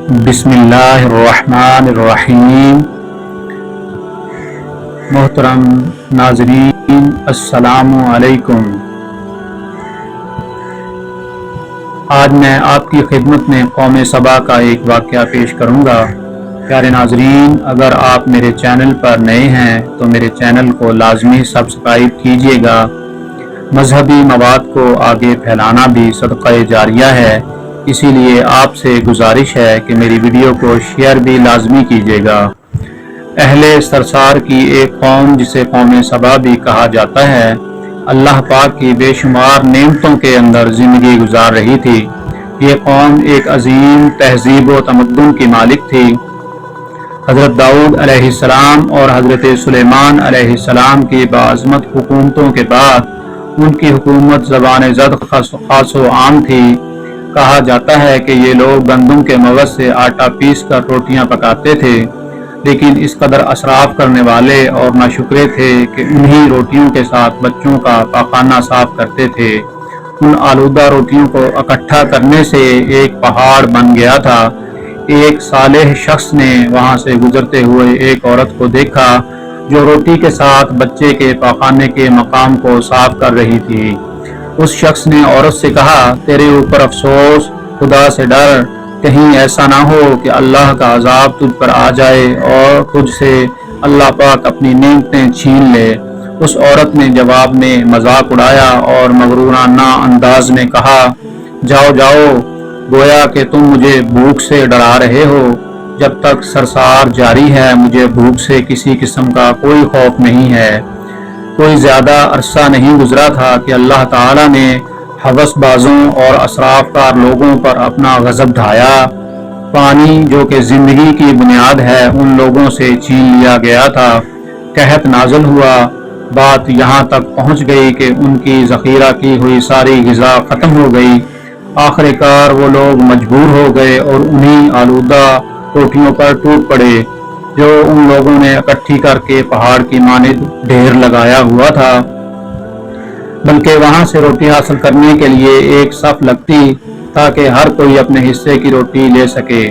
بسم اللہ الرحمن الرحیم۔ محترم ناظرین، السلام علیکم۔ آج میں آپ کی خدمت میں قوم سبا کا ایک واقعہ پیش کروں گا۔ پیارے ناظرین، اگر آپ میرے چینل پر نئے ہیں تو میرے چینل کو لازمی سبسکرائب کیجیے گا۔ مذہبی مواد کو آگے پھیلانا بھی صدقہ جاریہ ہے، اسی لیے آپ سے گزارش ہے کہ میری ویڈیو کو شیئر بھی لازمی کیجیے گا۔ اہل سرسار کی ایک قوم جسے قوم سبا بھی کہا جاتا ہے، اللہ پاک کی بے شمار نعمتوں کے اندر زندگی گزار رہی تھی۔ یہ قوم ایک عظیم تہذیب و تمدن کی مالک تھی۔ حضرت داؤد علیہ السلام اور حضرت سلیمان علیہ السلام کی باعظمت حکومتوں کے بعد ان کی حکومت زبان زد خاص و عام تھی۔ کہا جاتا ہے کہ یہ لوگ گندم کے مواد سے آٹا پیس کر روٹیاں پکاتے تھے، لیکن اس قدر اسراف کرنے والے اور ناشکرے تھے کہ انہی روٹیوں کے ساتھ بچوں کا پاخانہ صاف کرتے تھے۔ ان آلودہ روٹیوں کو اکٹھا کرنے سے ایک پہاڑ بن گیا تھا۔ ایک صالح شخص نے وہاں سے گزرتے ہوئے ایک عورت کو دیکھا جو روٹی کے ساتھ بچے کے پاخانے کے مقام کو صاف کر رہی تھی۔ اس شخص نے عورت سے کہا، تیرے اوپر افسوس، خدا سے ڈر، کہیں ایسا نہ ہو کہ اللہ کا عذاب تجھ پر آ جائے اور تجھ سے اللہ پاک اپنی نعمتیں چھین لے۔ اس عورت نے جواب میں مذاق اڑایا اور مغرورانہ انداز میں کہا، جاؤ جاؤ، گویا کہ تم مجھے بھوک سے ڈرا رہے ہو۔ جب تک سرسار جاری ہے مجھے بھوک سے کسی قسم کا کوئی خوف نہیں ہے۔ کوئی زیادہ عرصہ نہیں گزرا تھا کہ اللہ تعالیٰ نے ہوس بازوں اور اسراف کار لوگوں پر اپنا غضب ڈھایا۔ پانی جو کہ زندگی کی بنیاد ہے ان لوگوں سے چھین لیا گیا تھا۔ قحط نازل ہوا، بات یہاں تک پہنچ گئی کہ ان کی ذخیرہ کی ہوئی ساری غذا ختم ہو گئی۔ آخر کار وہ لوگ مجبور ہو گئے اور انہی آلودہ روٹیوں پر ٹوٹ پڑے جو ان لوگوں نے اکٹھی کر کے پہاڑ کی مانند ڈھیر لگایا ہوا تھا۔ بلکہ وہاں سے روٹی حاصل کرنے کے لیے ایک صف لگتی تاکہ ہر کوئی اپنے حصے کی روٹی لے سکے۔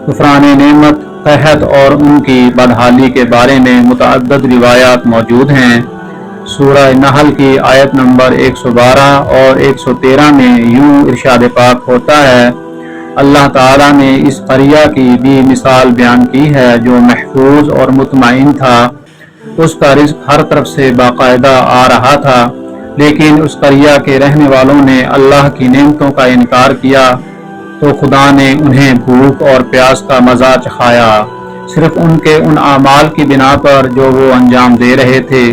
کفران نعمت، قحط اور ان کی بدحالی کے بارے میں متعدد روایات موجود ہیں۔ سورہ نحل کی آیت نمبر 112 اور 113 میں یوں ارشاد پاک ہوتا ہے، اللہ تعالیٰ نے اس قریہ کی بھی مثال بیان کی ہے جو محفوظ اور مطمئن تھا۔ اس کا رزق ہر طرف سے باقاعدہ آ رہا تھا، لیکن اس قریہ کے رہنے والوں نے اللہ کی نعمتوں کا انکار کیا تو خدا نے انہیں بھوک اور پیاس کا مزہ چکھایا، صرف ان کے ان اعمال کی بنا پر جو وہ انجام دے رہے تھے۔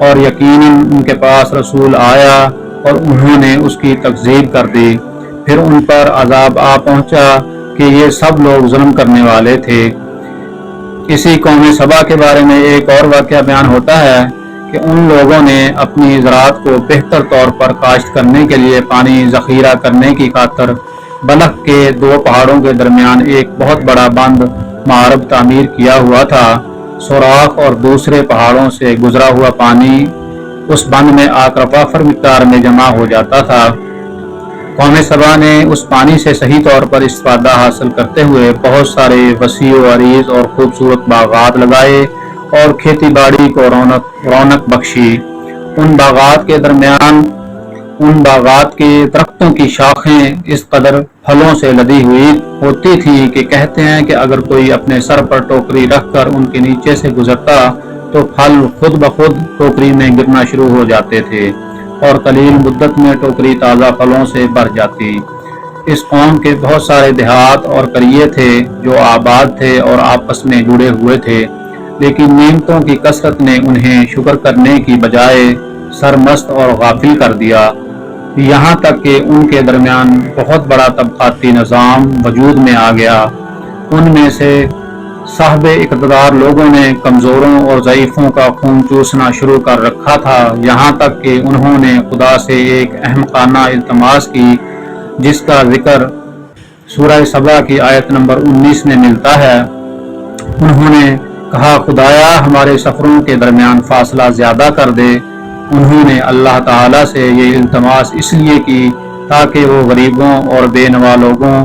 اور یقیناً ان کے پاس رسول آیا اور انہوں نے اس کی تکذیب کر دی، پھر ان پر عذاب آ پہنچا کہ یہ سب لوگ ظلم کرنے والے تھے۔ اسی قوم سبا کے بارے میں ایک اور واقعہ بیان ہوتا ہے کہ ان لوگوں نے اپنی زراعت کو بہتر طور پر کاشت کرنے کے لیے پانی ذخیرہ کرنے کی خاطر بلخ کے دو پہاڑوں کے درمیان ایک بہت بڑا بند معرب تعمیر کیا ہوا تھا۔ سوراخ اور دوسرے پہاڑوں سے گزرا ہوا پانی اس بند میں آ کر وافر مقدار میں جمع ہو جاتا تھا۔ قوم سبا نے اس پانی سے صحیح طور پر استفادہ حاصل کرتے ہوئے بہت سارے وسیع و عریض اور خوبصورت باغات لگائے اور کھیتی باڑی کو رونق بخشی۔ ان باغات کے درمیان ان باغات کے درختوں کی شاخیں اس قدر پھلوں سے لدی ہوئی ہوتی تھی کہ کہتے ہیں کہ اگر کوئی اپنے سر پر ٹوکری رکھ کر ان کے نیچے سے گزرتا تو پھل خود بخود ٹوکری میں گرنا شروع ہو جاتے تھے اور قلیل مدت میں ٹوکری تازہ پھلوں سے بھر جاتی۔ اس قوم کے بہت سارے دیہات اور قریے تھے جو آباد تھے اور آپس میں جڑے ہوئے تھے، لیکن نعمتوں کی کثرت نے انہیں شکر کرنے کی بجائے سرمست اور غافل کر دیا، یہاں تک کہ ان کے درمیان بہت بڑا طبقاتی نظام وجود میں آ گیا۔ ان میں سے صاحب اقتدار لوگوں نے کمزوروں اور ضعیفوں کا خون چوسنا شروع کر رکھا تھا، یہاں تک کہ انہوں نے خدا سے ایک احمقانہ التماس کی جس کا ذکر سورہ سبا کی آیت نمبر 19 میں ملتا ہے۔ انہوں نے کہا، خدایا ہمارے سفروں کے درمیان فاصلہ زیادہ کر دے۔ انہوں نے اللہ تعالیٰ سے یہ التماس اس لیے کی تاکہ وہ غریبوں اور بے نوا لوگوں